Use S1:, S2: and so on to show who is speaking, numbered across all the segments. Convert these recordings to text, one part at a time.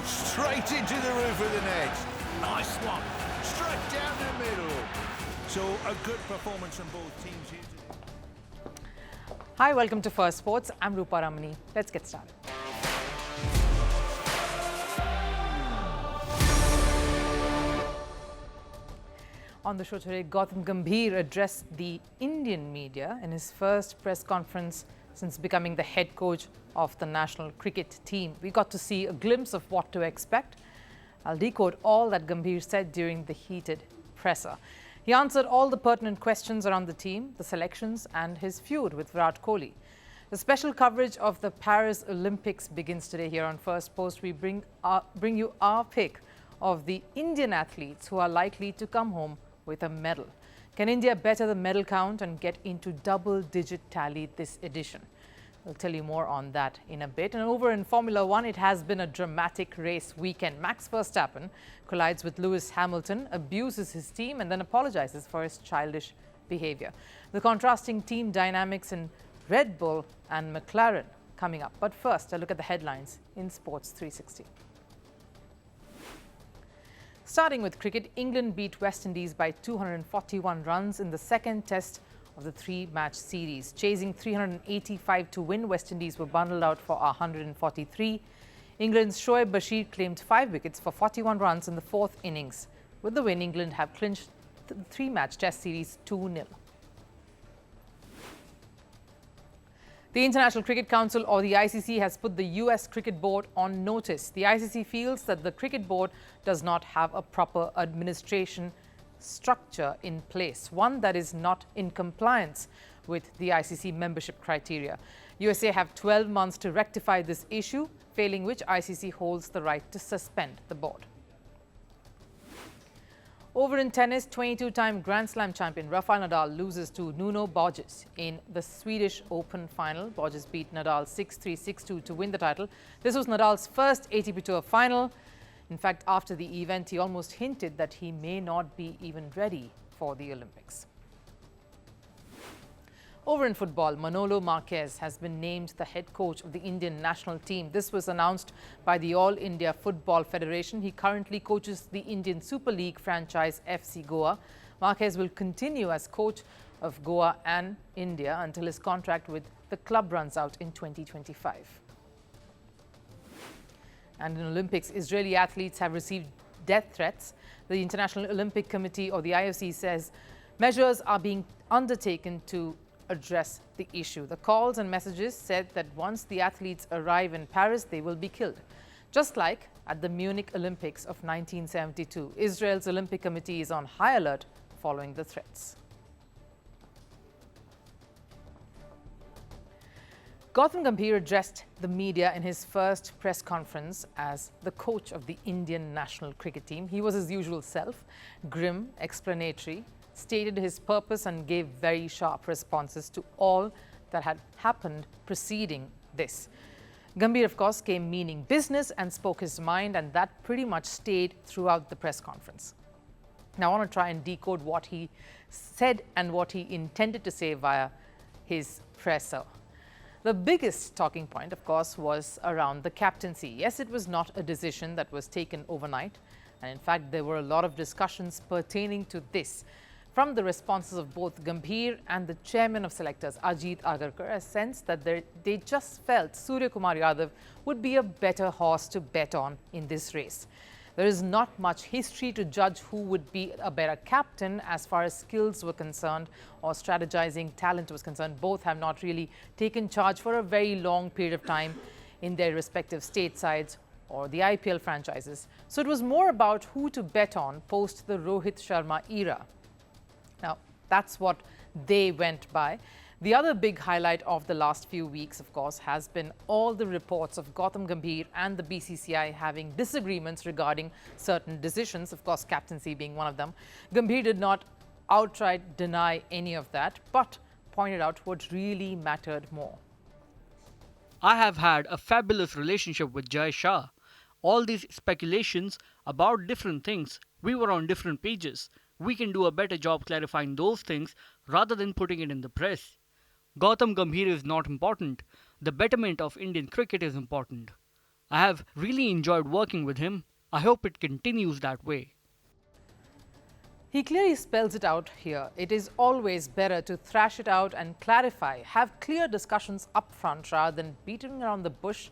S1: Straight into the roof of the net. Nice one. Straight down the middle. So a good performance from both teams here today.
S2: Hi, welcome to Firstpost. I'm Rupha Ramani. Let's get started. On the show today, Gautam Gambhir addressed the Indian media in his first press conference since becoming the head coach of the national cricket team. We got to see a glimpse of what to expect. I'll decode all that Gambhir said during the heated presser. He answered all the pertinent questions around the team, the selections and his feud with Virat Kohli. The special coverage of the Paris Olympics begins today here on Firstpost. We bring you our pick of the Indian athletes who are likely to come home with a medal. Can India better the medal count and get into double-digit tally this edition? We'll tell you more on that in a bit. And over in Formula One, it has been a dramatic race weekend. Max Verstappen collides with Lewis Hamilton, abuses his team and then apologizes for his childish behavior. The contrasting team dynamics in Red Bull and McLaren coming up. But first, a look at the headlines in Sports 360. Starting with cricket, England beat West Indies by 241 runs in the second test of the three-match series. Chasing 385 to win, West Indies were bundled out for 143. England's Shoaib Bashir claimed 5 wickets for 41 runs in the fourth innings. With the win, England have clinched the three-match test series 2-0. The International Cricket Council, or the ICC, has put the US Cricket Board on notice. The ICC feels that the Cricket Board does not have a proper administration structure in place, one that is not in compliance with the ICC membership criteria. USA have 12 months to rectify this issue, failing which ICC holds the right to suspend the board. Over in tennis, 22-time Grand Slam champion Rafael Nadal loses to Nuno Borges in the Swedish Open final. Borges beat Nadal 6-3, 6-2 to win the title. This was Nadal's first ATP Tour final. In fact, after the event, he almost hinted that he may not be even ready for the Olympics. Over in football, Manolo Marquez has been named the head coach of the Indian national team. This was announced by the All India Football Federation. He currently coaches the Indian Super League franchise FC Goa. Marquez will continue as coach of Goa and India until his contract with the club runs out in 2025. And in Olympics, Israeli athletes have received death threats. The International Olympic Committee, or the IOC, says measures are being undertaken to address the issue. The calls and messages said that once the athletes arrive in Paris, they will be killed. Just like at the Munich Olympics of 1972, Israel's Olympic Committee is on high alert following the threats. Gautam Gambhir addressed the media in his first press conference as the coach of the Indian national cricket team. He was his usual self, grim, explanatory, stated his purpose and gave very sharp responses to all that had happened preceding this. Gambhir, of course, came meaning business and spoke his mind, and that pretty much stayed throughout the press conference. Now, I want to try and decode what he said and what he intended to say via his presser. The biggest talking point, of course, was around the captaincy. Yes, it was not a decision that was taken overnight. And in fact, there were a lot of discussions pertaining to this. From the responses of both Gambhir and the chairman of selectors, Ajit Agarkar, a sense that they just felt Surya Kumar Yadav would be a better horse to bet on in this race. There is not much history to judge who would be a better captain as far as skills were concerned or strategizing talent was concerned. Both have not really taken charge for a very long period of time in their respective state sides or the IPL franchises. So it was more about who to bet on post the Rohit Sharma era. Now, that's what they went by. The other big highlight of the last few weeks, of course, has been all the reports of Gautam Gambhir and the BCCI having disagreements regarding certain decisions, of course, captaincy being one of them. Gambhir did not outright deny any of that, but pointed out what really mattered more.
S3: I have had a fabulous relationship with Jai Shah. All these speculations about different things, we were on different pages. We can do a better job clarifying those things rather than putting it in the press. Gautam Gambhir is not important. The betterment of Indian cricket is important. I have really enjoyed working with him. I hope it continues that way.
S2: He clearly spells it out here. It is always better to thrash it out and clarify, have clear discussions up front rather than beating around the bush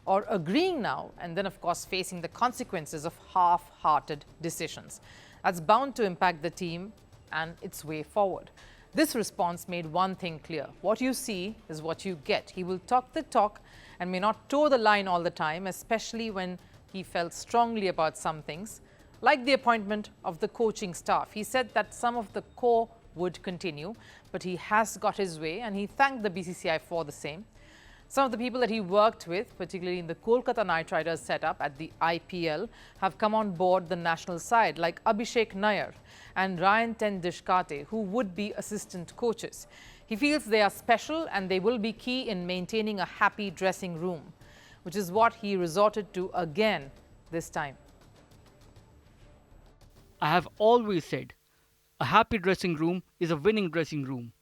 S2: or agreeing now and then, of course, facing the consequences of half-hearted decisions. That's bound to impact the team and its way forward. This response made one thing clear. What you see is what you get. He will talk the talk and may not toe the line all the time, especially when he felt strongly about some things, like the appointment of the coaching staff. He said that some of the core would continue, but he has got his way and he thanked the BCCI for the same. Some of the people that he worked with, particularly in the Kolkata Knight Riders setup at the IPL, have come on board the national side, like Abhishek Nair and Ryan ten Dishkate, who would be assistant coaches. He feels they are special and they will be key in maintaining a happy dressing room, which is what he resorted to again this time.
S3: I have always said, a happy dressing room is a winning dressing room.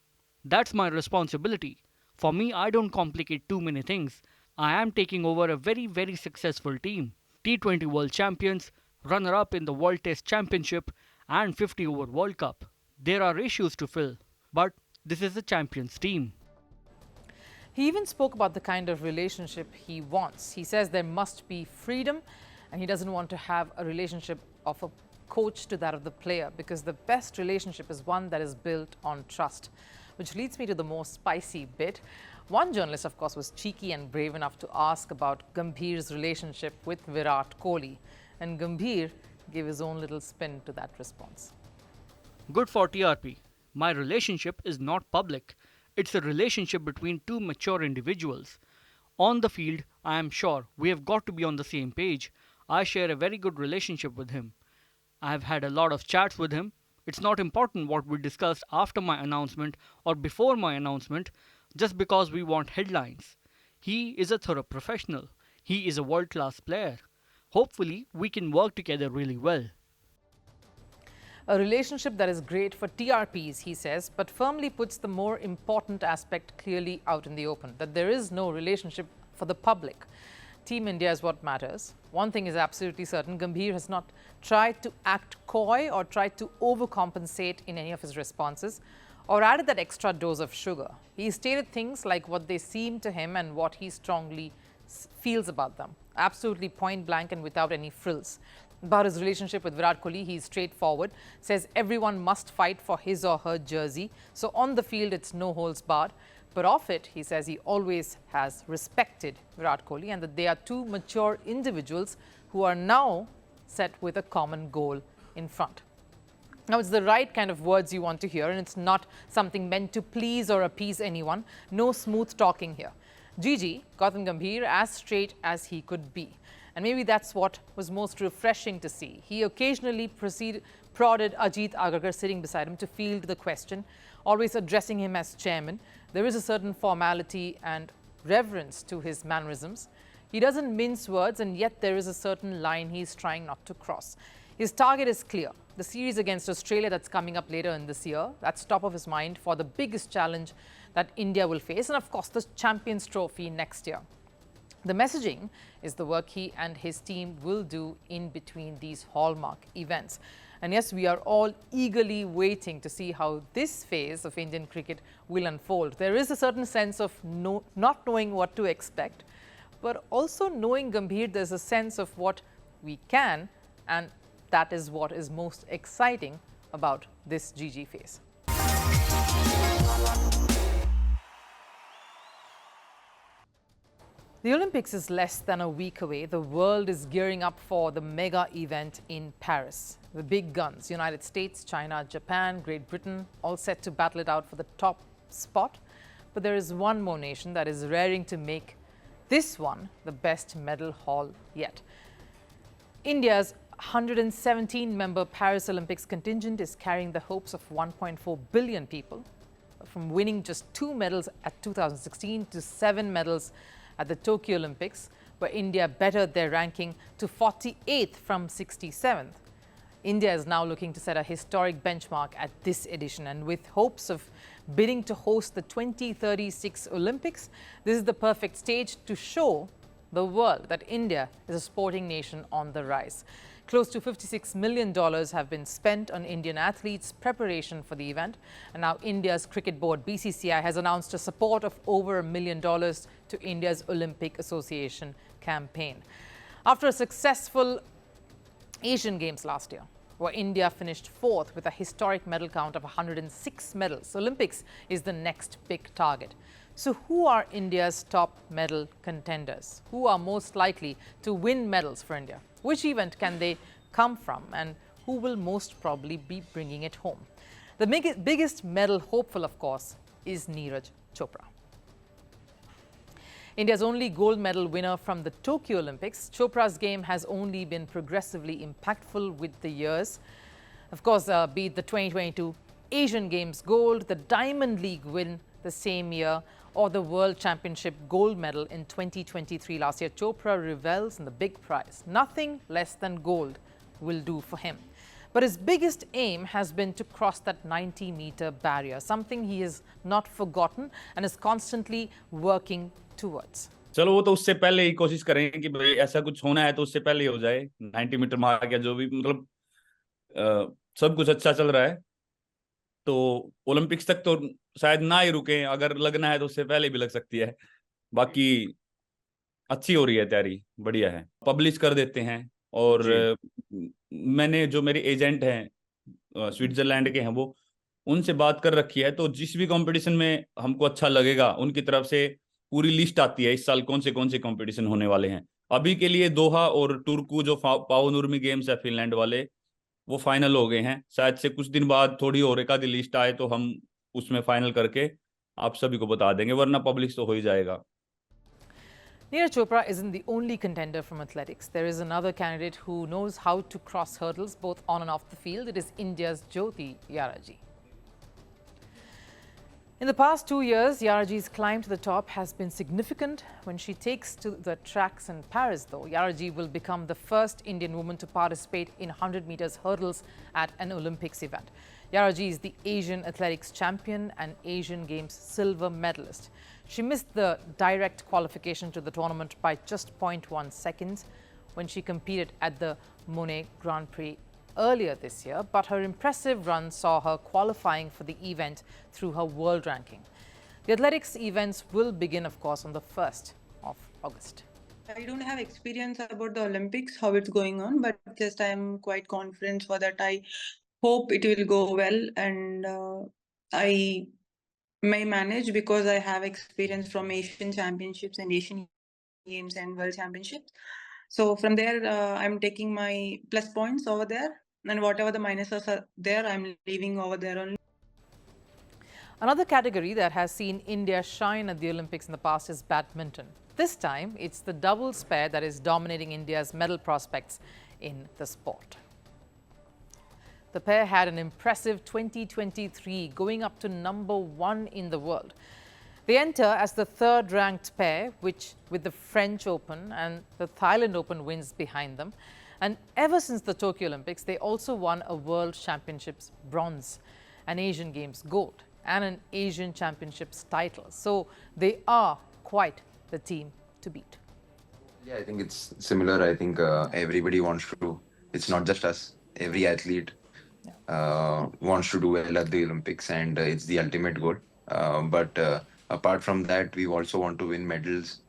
S3: That's my responsibility. For me, I don't complicate too many things. I am taking over a very successful team. T20 World Champions, runner-up in the World Test Championship and 50-over World Cup. There are issues to fill, but this is a champions team.
S2: He even spoke about the kind of relationship he wants. He says there must be freedom and he doesn't want to have a relationship of a coach to that of the player, because the best relationship is one that is built on trust. Which leads me to the most spicy bit. One journalist, of course, was cheeky and brave enough to ask about Gambhir's relationship with Virat Kohli. And Gambhir gave his own little spin to that response.
S3: Good for TRP. My relationship is not public. It's a relationship between two mature individuals. On the field, I am sure we have got to be on the same page. I share a very good relationship with him. I have had a lot of chats with him. It's not important what we discussed after my announcement or before my announcement, just because we want headlines. He is a thorough professional. He is a world-class player. Hopefully, we can work together really well.
S2: A relationship that is great for TRPs, he says, but firmly puts the more important aspect clearly out in the open, that there is no relationship for the public. Team India is what matters. One thing is absolutely certain, Gambhir has not tried to act coy or tried to overcompensate in any of his responses or added that extra dose of sugar. He stated things like what they seem to him and what he strongly feels about them. Absolutely point blank and without any frills. About his relationship with Virat Kohli, he is straightforward, says everyone must fight for his or her jersey. So on the field, it's no holds barred. But off it, he says he always has respected Virat Kohli and that they are two mature individuals who are now set with a common goal in front. Now, it's the right kind of words you want to hear, and it's not something meant to please or appease anyone. No smooth talking here. Gigi, Gautam Gambhir, as straight as he could be. And maybe that's what was most refreshing to see. He occasionally prodded Ajit Agarkar sitting beside him to field the question, always addressing him as chairman. There is a certain formality and reverence to his mannerisms. He doesn't mince words, and yet there is a certain line he's trying not to cross. His target is clear. The series against Australia that's coming up later in this year, that's top of his mind for the biggest challenge that India will face, and of course the Champions Trophy next year. The messaging is the work he and his team will do in between these hallmark events. And yes, we are all eagerly waiting to see how this phase of Indian cricket will unfold. There is a certain sense of not knowing what to expect, but also knowing Gambhir, there's a sense of what we can, and that is what is most exciting about this GG phase. The Olympics is less than a week away. The world is gearing up for the mega event in Paris. The big guns, United States, China, Japan, Great Britain, all set to battle it out for the top spot. But there is one more nation that is raring to make this one the best medal haul yet. India's 117-member Paris Olympics contingent is carrying the hopes of 1.4 billion people, from winning just 2 medals at 2016 to 7 medals at the Tokyo Olympics, where India bettered their ranking to 48th from 67th. India is now looking to set a historic benchmark at this edition, and with hopes of bidding to host the 2036 Olympics, this is the perfect stage to show the world that India is a sporting nation on the rise. Close to $56 million have been spent on Indian athletes' preparation for the event. And now India's cricket board, BCCI, has announced a support of over $1 million to India's Olympic Association campaign. After a successful Asian Games last year, where India finished fourth with a historic medal count of 106 medals, Olympics is the next big target. So who are India's top medal contenders? Who are most likely to win medals for India? Which event can they come from, and who will most probably be bringing it home? The biggest medal hopeful, of course, is Neeraj Chopra. India's only gold medal winner from the Tokyo Olympics, Chopra's game has only been progressively impactful with the years. Of course, be it the 2022 Asian Games gold, the Diamond League win the same year, or the World Championship gold medal in 2023 last year, Chopra revels in the big prize. Nothing less than gold will do for him. But his biggest aim has been to cross that 90-meter barrier, something he has not forgotten and is constantly working towards.
S4: चलो वो तो उससे पहले ही कोशिश करेंगे कि भाई ऐसा कुछ होना है तो उससे पहले ही हो जाए 90 मीटर मार गया जो भी मतलब सब कुछ अच्छा चल रहा है तो ओलंपिक्स तक तो शायद ना ही रुके अगर लगना है तो उससे पहले भी लग सकती है बाकी अच्छी हो रही है तैयारी बढ़िया है पब्लिश कर देते हैं और मैंने जो मेरे एजेंट हैं स्विट्जरलैंड के हैं वो उनसे बात कर रखी है तो जिस भी कंपटीशन में हमको अच्छा लगेगा उनकी तरफ से पूरी लिस्ट आती है इस साल कौन से कंपटीशन होने वाले हैं अभी के लिए दोहा और टुर्कू जो पावनुर्मी गेम्स है फिनलैंड वाले वो फाइनल हो गए हैं शायद से कुछ दिन बाद थोड़ी और एक आधी लिस्ट आए तो हम उसमें फाइनल करके आप सभी को बता देंगे वरना पब्लिश तो हो ही जाएगा
S2: Neeraj Chopra isn't the only contender from athletics. There is another candidate who knows how to cross hurdles both on and off the field. It is India's Jyoti Yaraji. In the past 2 years, Yaraji's climb to the top has been significant. When she takes to the tracks in Paris, though, Yaraji will become the first Indian woman to participate in 100 meters hurdles at an Olympics event. Yaraji is the Asian athletics champion and Asian Games silver medalist. She missed the direct qualification to the tournament by just 0.1 seconds when she competed at the Monaco Grand Prix earlier this year, but her impressive run saw her qualifying for the event through her world ranking. The athletics events will begin, of course, on the 1st of August.
S5: I don't have experience about the Olympics, how it's going on, but just I am quite confident for that. I hope it will go well and I may manage because I have experience from Asian Championships and Asian Games and World Championships. So from there, I'm taking my plus points over there and whatever the minuses are there, I'm leaving over there only.
S2: Another category that has seen India shine at the Olympics in the past is badminton. This time, it's the doubles pair that is dominating India's medal prospects in the sport. The pair had an impressive 2023, going up to #1 in the world. They enter as the third-ranked pair, which with the French Open and the Thailand Open wins behind them. And ever since the Tokyo Olympics, they also won a World Championships bronze, an Asian Games gold, and an Asian Championships title. So they are quite the team to beat.
S6: Yeah, I think it's similar. I think everybody wants to, it's not just us, every athlete wants to do well at the Olympics, and it's the ultimate goal. But apart from that, we also want to win medals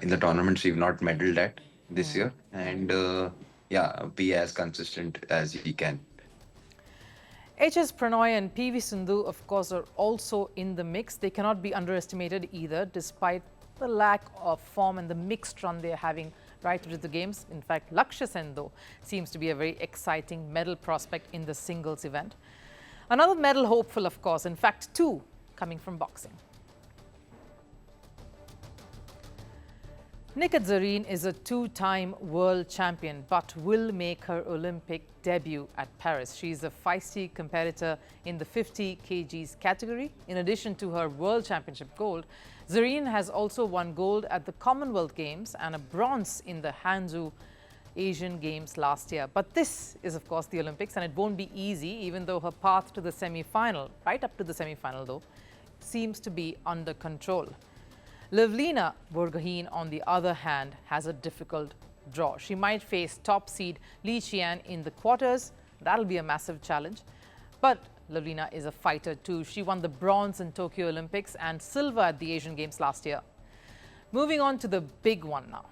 S6: in the tournaments we've not medaled at this year, and be as consistent as we can.
S2: HS Pranoy and PV Sindhu, of course, are also in the mix. They cannot be underestimated either, despite the lack of form and the mixed run they are having right through the games. In fact, Lakshya Sen, though, seems to be a very exciting medal prospect in the singles event. Another medal hopeful, of course, in fact, two coming from boxing. Nikat Zareen is a two-time world champion but will make her Olympic debut at Paris. She is a feisty competitor in the 50 kgs category. In addition to her world championship gold, Zareen has also won gold at the Commonwealth Games and a bronze in the Hangzhou Asian Games last year. But this is, of course, the Olympics, and it won't be easy, even though her path to the semi-final, right up to the semi-final though, seems to be under control. Livlina Borgohain, on the other hand, has a difficult draw. She might face top seed Li Qian in the quarters. That'll be a massive challenge. But Livlina is a fighter too. She won the bronze in Tokyo Olympics and silver at the Asian Games last year. Moving on to the big one now.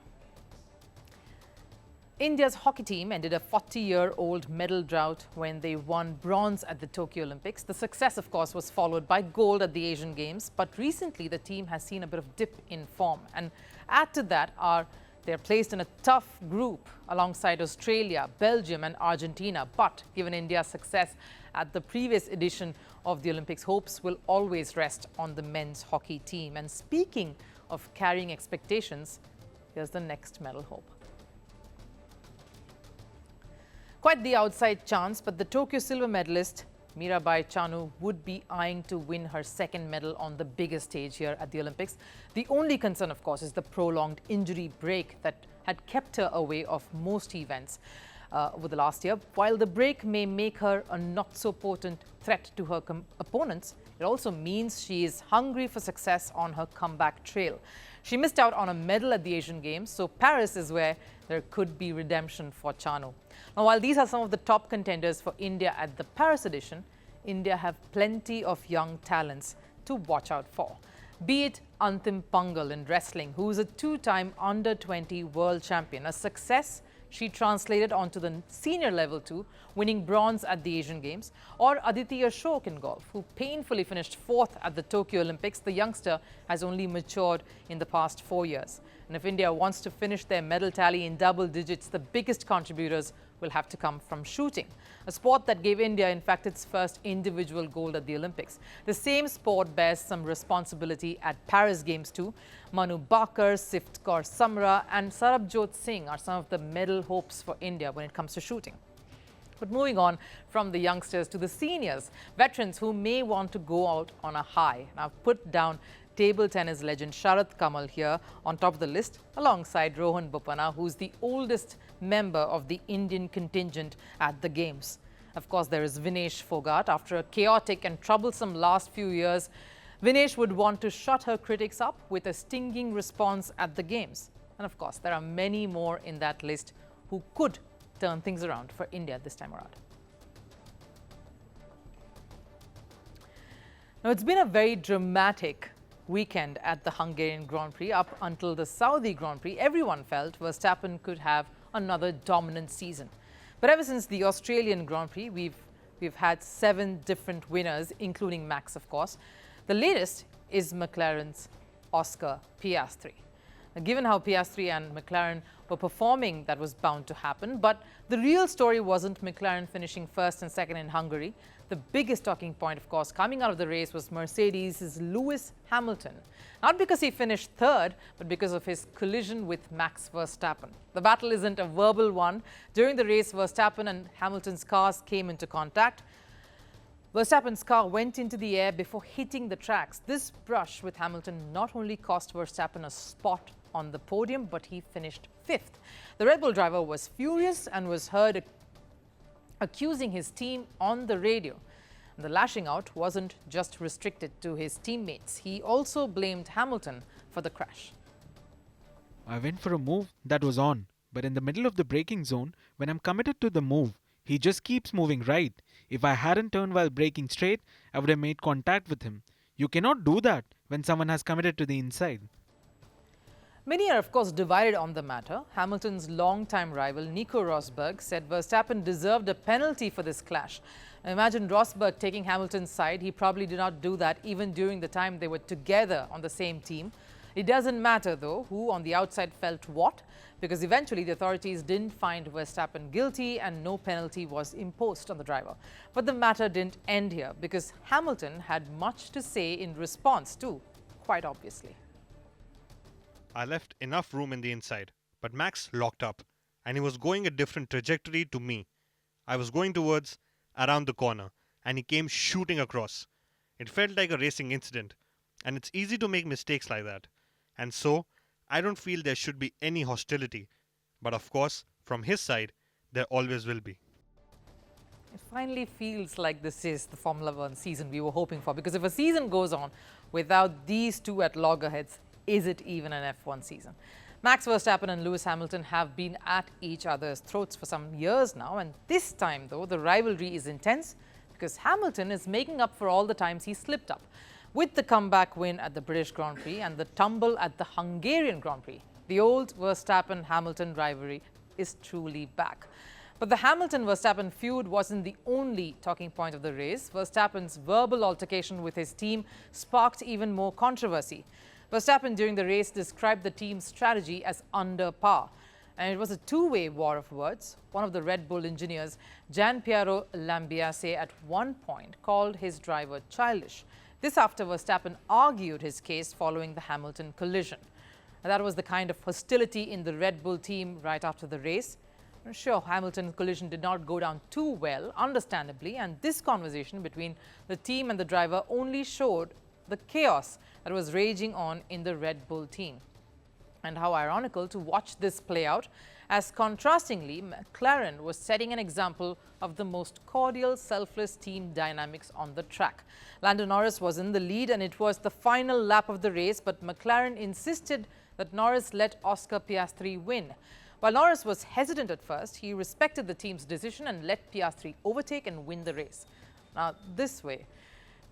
S2: India's hockey team ended a 40-year-old medal drought when they won bronze at the Tokyo Olympics. The success, of course, was followed by gold at the Asian Games. But recently, the team has seen a bit of dip in form. And add to that, they're placed in a tough group alongside Australia, Belgium and Argentina. But given India's success at the previous edition of the Olympics, hopes will always rest on the men's hockey team. And speaking of carrying expectations, here's the next medal hope. Quite the outside chance, but the Tokyo silver medalist Mirabai Chanu would be eyeing to win her second medal on the biggest stage here at the Olympics. The only concern, of course, is the prolonged injury break that had kept her away of most events over the last year. While the break may make her a not-so-potent threat to her opponents, it also means she is hungry for success on her comeback trail. She missed out on a medal at the Asian Games, so Paris is where there could be redemption for Chanu. Now, while these are some of the top contenders for India at the Paris edition, India have plenty of young talents to watch out for. Be it Antim Pangal in wrestling, who is a two-time under-20 world champion, a success she translated onto the senior level too, winning bronze at the Asian Games, or Aditi Ashok in golf, who painfully finished fourth at the Tokyo Olympics. The youngster has only matured in the past 4 years. And if India wants to finish their medal tally in double digits, the biggest contributors will have to come from shooting, a sport that gave India, in fact, its first individual gold at the Olympics. The same sport bears some responsibility at Paris Games too. Manu Bakar, Sift Kaur Samra and Sarabjot Singh are some of the medal hopes for India when it comes to shooting. But moving on from the youngsters to the seniors, veterans who may want to go out on a high. And I've put down table tennis legend Sharath Kamal here on top of the list, alongside Rohan Bopanna, who's the oldest member of the Indian contingent at the Games. Of course, there is Vinesh Fogart. After a chaotic and troublesome last few years, Vinesh would want to shut her critics up with a stinging response at the Games. And of course, there are many more in that list who could turn things around for India this time around. Now, it's been a very dramatic weekend at the Hungarian Grand Prix. Up until the Saudi Grand Prix, everyone felt Verstappen could have another dominant season. But ever since the Australian Grand Prix, we've had 7 different winners, including Max, of course. The latest is McLaren's Oscar Piastri. Now, given how Piastri and McLaren were performing, that was bound to happen. But the real story wasn't McLaren finishing first and second in Hungary. The biggest talking point, of course, coming out of the race was Mercedes' Lewis Hamilton. Not because he finished third, but because of his collision with Max Verstappen. The battle isn't a verbal one. During the race, Verstappen and Hamilton's cars came into contact. Verstappen's car went into the air before hitting the tracks. This brush with Hamilton not only cost Verstappen a spot on the podium, but he finished 5th. The Red Bull driver was furious and was heard accusing his team on the radio. And the lashing out wasn't just restricted to his teammates. He also blamed Hamilton for the crash.
S7: I went for a move that was on, but in the middle of the braking zone, when I'm committed to the move, he just keeps moving right. If I hadn't turned while braking straight, I would have made contact with him. You cannot do that when someone has committed to the inside.
S2: Many are, of course, divided on the matter. Hamilton's longtime rival, Nico Rosberg, said Verstappen deserved a penalty for this clash. Now, imagine Rosberg taking Hamilton's side. He probably did not do that even during the time they were together on the same team. It doesn't matter, though, who on the outside felt what, because eventually the authorities didn't find Verstappen guilty and no penalty was imposed on the driver. But the matter didn't end here, because Hamilton had much to say in response too, quite obviously.
S8: I left enough room in the inside, but Max locked up, and he was going a different trajectory to me. I was going towards around the corner, and he came shooting across. It felt like a racing incident, and it's easy to make mistakes like that. And so, I don't feel there should be any hostility. But of course, from his side, there always will be.
S2: It finally feels like this is the Formula One season we were hoping for, because if a season goes on without these two at loggerheads, is it even an F1 season? Max Verstappen and Lewis Hamilton have been at each other's throats for some years now, and this time, though, the rivalry is intense because Hamilton is making up for all the times he slipped up. With the comeback win at the British Grand Prix and the tumble at the Hungarian Grand Prix, the old Verstappen-Hamilton rivalry is truly back. But the Hamilton-Verstappen feud wasn't the only talking point of the race. Verstappen's verbal altercation with his team sparked even more controversy. Verstappen during the race described the team's strategy as under par. And it was a two-way war of words. One of the Red Bull engineers, Gianpiero Lambiase, at one point called his driver childish. This after Verstappen argued his case following the Hamilton collision. And that was the kind of hostility in the Red Bull team right after the race. Sure, Hamilton's collision did not go down too well, understandably, and this conversation between the team and the driver only showed the chaos that was raging on in the Red Bull team. And how ironical to watch this play out, as contrastingly, McLaren was setting an example of the most cordial, selfless team dynamics on the track. Lando Norris was in the lead and it was the final lap of the race, but McLaren insisted that Norris let Oscar Piastri win. While Norris was hesitant at first, he respected the team's decision and let Piastri overtake and win the race. Now, this way,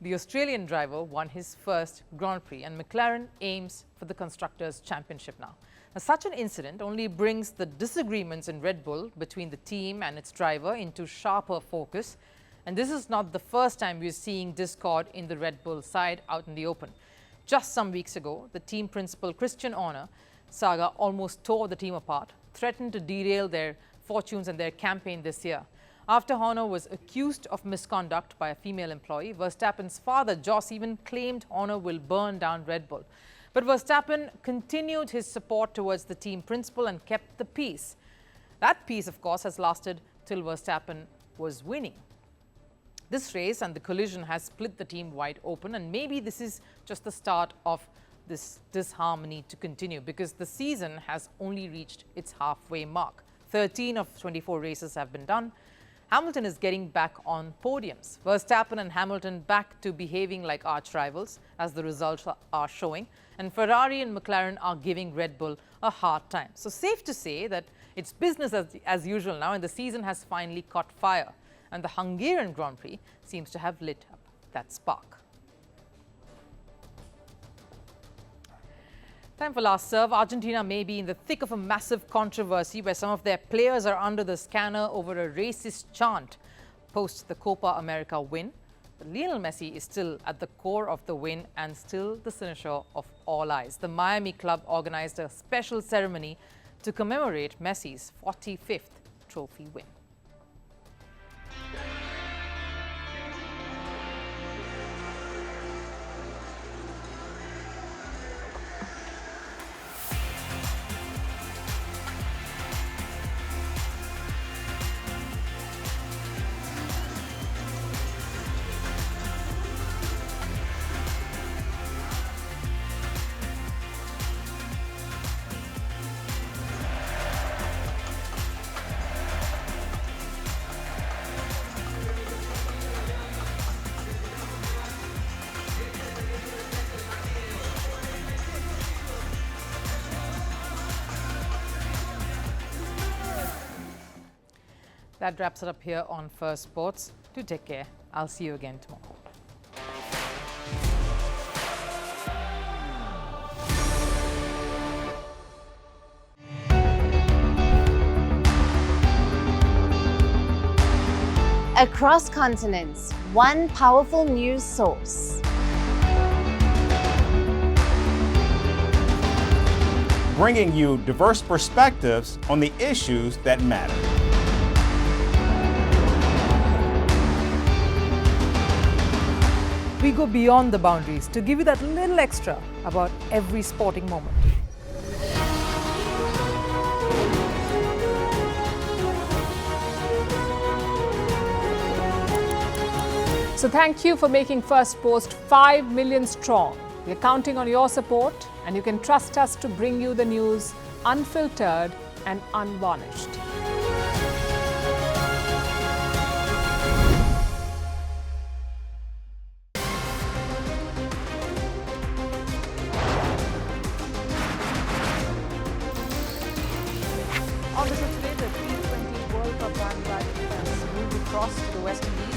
S2: the Australian driver won his first Grand Prix and McLaren aims for the Constructors' Championship now. Now, such an incident only brings the disagreements in Red Bull between the team and its driver into sharper focus. And this is not the first time we're seeing discord in the Red Bull side out in the open. Just some weeks ago, the team principal Christian Horner saga almost tore the team apart, threatened to derail their fortunes and their campaign this year. After Horner was accused of misconduct by a female employee, Verstappen's father, Jos, even claimed Horner will burn down Red Bull. But Verstappen continued his support towards the team principal and kept the peace. That peace, of course, has lasted till Verstappen was winning. This race and the collision has split the team wide open, and maybe this is just the start of this disharmony to continue because the season has only reached its halfway mark. 13 of 24 races have been done. Hamilton is getting back on podiums. Verstappen and Hamilton back to behaving like arch rivals, as the results are showing. And Ferrari and McLaren are giving Red Bull a hard time. So safe to say that it's business as usual now, and the season has finally caught fire. And the Hungarian Grand Prix seems to have lit up that spark. Time for last serve. Argentina may be in the thick of a massive controversy where some of their players are under the scanner over a racist chant post the Copa America win. But Lionel Messi is still at the core of the win and still the cynosure of all eyes. The Miami club organized a special ceremony to commemorate Messi's 45th trophy win. That wraps it up here on First Sports. Do take care. I'll see you again tomorrow.
S9: Across continents, one powerful news source.
S10: Bringing you diverse perspectives on the issues that matter.
S2: We go beyond the boundaries to give you that little extra about every sporting moment.
S11: So thank you for making Firstpost 5 million strong. We're counting on your support, and you can trust us to bring you the news unfiltered and unvarnished.
S2: West Indies.